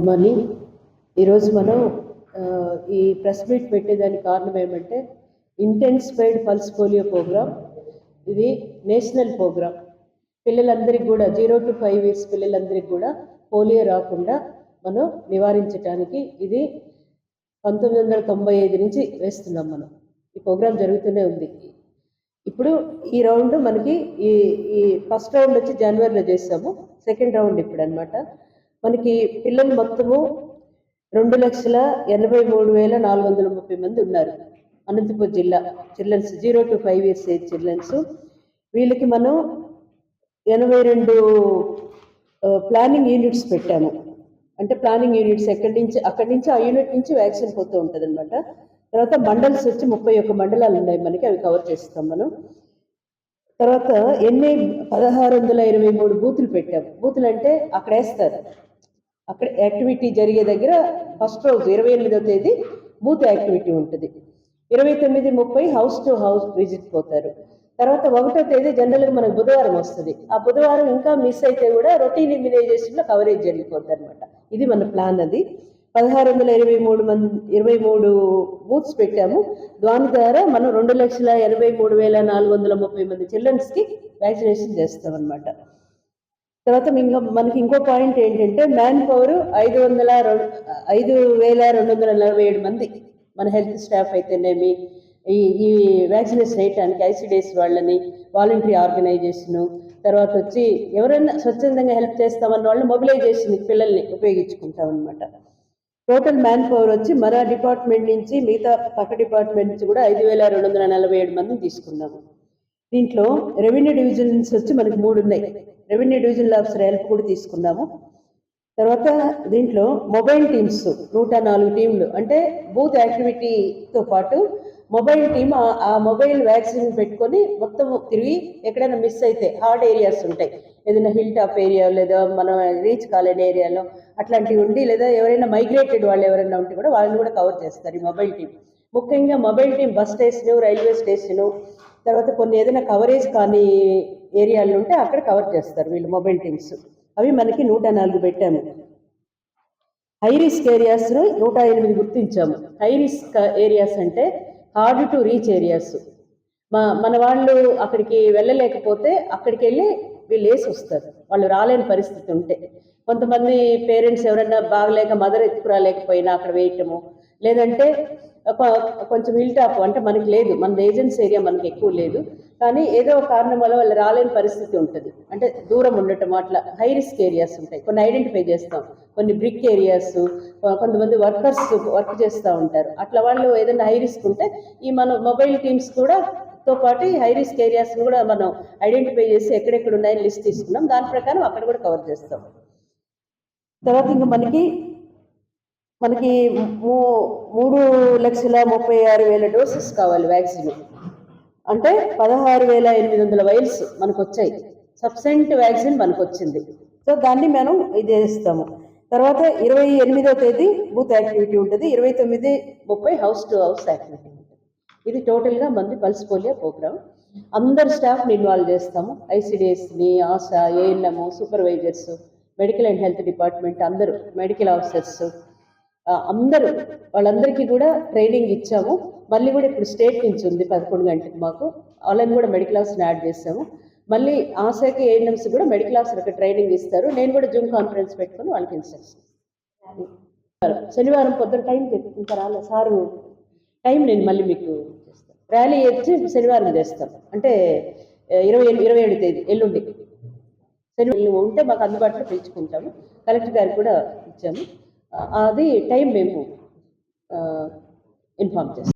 Good morning. ఈరోజు మనం ఈ ప్రెస్ మీట్ పెట్టేదానికి కారణం ఏమంటే ఇంటెన్సిఫైడ్ పల్స్ పోలియో ప్రోగ్రామ్. ఇది నేషనల్ ప్రోగ్రామ్. పిల్లలందరికీ కూడా 0 to 5 years పిల్లలందరికీ కూడా పోలియో రాకుండా మనం నివారించడానికి ఇది 1995 నుంచి వేస్తున్నాం. మనం ఈ ప్రోగ్రాం జరుగుతూనే ఉంది. ఇప్పుడు ఈ రౌండ్ మనకి ఈ ఫస్ట్ రౌండ్ వచ్చి జనవరిలో చేస్తాము, సెకండ్ రౌండ్ ఇప్పుడు అనమాట. మనకి పిల్లలు మొత్తము 2,83,430 మంది ఉన్నారు అనంతపురం జిల్లా childrens 0 to 5 years age childrens. వీళ్ళకి మనం 82 ప్లానింగ్ యూనిట్స్ పెట్టాము. అంటే ప్లానింగ్ యూనిట్స్ అక్కడి నుంచి ఆ యూనిట్ నుంచి వ్యాక్సిన్ పోతూ ఉంటుంది అనమాట. తర్వాత మండల్స్ వచ్చి 31 మండలాలు ఉన్నాయి మనకి, అవి కవర్ చేస్తాం మనం. తర్వాత 1623 బూతులు పెట్టాము. బూతులు అంటే అక్కడ వేస్తారు, అక్కడ యాక్టివిటీ జరిగే దగ్గర ఫస్ట్ రోజు 28వ తేదీ బూత్ యాక్టివిటీ ఉంటుంది. 29, 30 హౌస్ టు హౌస్ విజిట్ పోతారు. తర్వాత 1వ తేదీ జనరల్గా మనకు బుధవారం వస్తుంది. ఆ బుధవారం ఇంకా మిస్ అయితే కూడా రొటీన్ ఇమ్యునైజేషన్లో కవరేజ్ జరిగిపోతుంది అనమాట. ఇది మన ప్లాన్. అది 1623 బూత్స్ పెట్టాము. దాని ద్వారా మనం 2,83,430 మంది చిల్డ్రన్స్కి వ్యాక్సినేషన్ చేస్తాం అనమాట. తర్వాత మనకి ఇంకో పాయింట్ ఏంటంటే మ్యాన్ పవర్ 5,247 మంది మన హెల్త్ స్టాఫ్ అయితేనేమి ఈ వ్యాక్సినేషన్ వేయటానికి ఐసిడిఎస్ వాళ్ళని, వాలంటరీ ఆర్గనైజేషను, తర్వాత వచ్చి ఎవరైనా స్వచ్ఛందంగా హెల్ప్ చేస్తామన్న వాళ్ళని మొబిలైజేషన్ పిల్లల్ని ఉపయోగించుకుంటాం అనమాట. టోటల్ మ్యాన్ పవర్ వచ్చి మన డిపార్ట్మెంట్ నుంచి మిగతా పక్క డిపార్ట్మెంట్ నుంచి కూడా 5,247 మందిని తీసుకున్నాము. దీంట్లో రెవెన్యూ డివిజన్స్ వచ్చి మనకి 3 ఉన్నాయి. రెవెన్యూ డివిజనల్ ఆఫీసర్ హెల్ప్ కూడా తీసుకున్నాము. తర్వాత దీంట్లో మొబైల్ టీమ్స్ 104 టీంలు, అంటే బూత్ యాక్టివిటీతో పాటు మొబైల్ టీమ్ ఆ మొబైల్ వ్యాక్సిన్ పెట్టుకొని మొత్తం తిరిగి ఎక్కడైనా మిస్ అయితే హార్డ్ ఏరియాస్ ఉంటాయి, ఏదైనా హిల్ టాప్ ఏరియా లేదా మనం రీచ్ కాలేని ఏరియాలో అట్లాంటివి ఉండి, లేదా ఎవరైనా మైగ్రేటెడ్ వాళ్ళు ఎవరైనా ఉంటే కూడా వాళ్ళని కూడా కవర్ చేస్తారు ఈ మొబైల్ టీం. ముఖ్యంగా mobile team bus station, railway station, తర్వాత కొన్ని ఏదైనా కవరేజ్ కానీ ఏరియాలు ఉంటే అక్కడ కవర్ చేస్తారు వీళ్ళు మొబైల్ టీమ్స్. అవి మనకి 104 పెట్టాము. హై రిస్క్ ఏరియాస్ 108 గుర్తించాము. హై రిస్క్ ఏరియాస్ అంటే హార్డ్ టు రీచ్ ఏరియాస్. మన వాళ్ళు అక్కడికి వెళ్ళలేకపోతే అక్కడికి వెళ్ళి వీళ్ళు వేసి వస్తారు, వాళ్ళు రాలేని పరిస్థితి ఉంటే. కొంతమంది పేరెంట్స్ ఎవరైనా బాగలేక మదర్ ఎత్తుకురాలేకపోయినా అక్కడ వేయటము, లేదంటే కొంచెం హిల్ టాప్ అంటే మనకి లేదు, మన ఏజెన్సీ ఏరియా మనకి ఎక్కువ లేదు, కానీ ఏదో ఒక కారణం వల్ల వాళ్ళు రాలేని పరిస్థితి ఉంటుంది, అంటే దూరం ఉండటం, అట్లా హై రిస్క్ ఏరియాస్ ఉంటాయి. కొన్ని ఐడెంటిఫై చేస్తాం, కొన్ని బ్రిక్ ఏరియాస్, కొంతమంది వర్కర్స్ వర్క్ చేస్తూ ఉంటారు. అట్లా వాళ్ళు ఏదైనా హై రిస్క్ ఉంటే ఈ మన మొబైల్ టీమ్స్ కూడా తో పాటు హై రిస్క్ ఏరియాస్ని కూడా మనం ఐడెంటిఫై చేసి ఎక్కడెక్కడ ఉన్నాయని లిస్ట్ తీసుకున్నాం. దాని ప్రకారం అక్కడ కూడా కవర్ చేస్తాం. తర్వాత ఇంకా మనకి 3,36,000 డోసెస్ కావాలి వ్యాక్సిన్. అంటే 16,800 వైల్స్ మనకు వచ్చాయి. సబ్సెంట్ వ్యాక్సిన్ మనకు వచ్చింది. సో దాన్ని మనం ఇది చేస్తాము. తర్వాత 28వ తేదీ బూత్ యాక్టివిటీ ఉంటుంది, 29, 30 హౌస్ టు హౌస్ యాక్టివిటీ ఉంటుంది. ఇది టోటల్గా మంది పల్స్ పోలియో ప్రోగ్రామ్. అందరు స్టాఫ్ని ఇన్వాల్వ్ చేస్తాము, ఐసిడిఎస్ని, ASHA, ANM, supervisors, medical and health department అందరూ, మెడికల్ ఆఫీసర్స్ అందరూ, వాళ్ళందరికీ కూడా ట్రైనింగ్ ఇచ్చాము. మళ్ళీ కూడా ఇప్పుడు స్టేట్ నుంచి ఉంది 11 గంటలకు మాకు, వాళ్ళని కూడా మెడికల్ ఆఫీసర్ని యాడ్ చేసాము. మళ్ళీ ఆశాకి ఏఎన్ఎంస్ కూడా మెడికల్ ఆఫీసర్కి ట్రైనింగ్ ఇస్తారు. నేను కూడా జూమ్ కాన్ఫరెన్స్ పెట్టుకొని వాళ్ళకి ఇన్స్ట్రక్షన్. శనివారం పొద్దున టైం ఇంకా రాలే సారు, టైం నేను మళ్ళీ మీకు చేస్తాను. ర్యాలీ వచ్చి శనివారం చేస్తాం, అంటే 27 తేదీ ఎల్లుండి శనివారం ఉంటే మాకు అందుబాటులో పిలుచుకుంటాము. కలెక్టర్ గారికి కూడా ఇచ్చాము. అది టైం మేము ఇన్ఫార్మ్ చేస్తాం.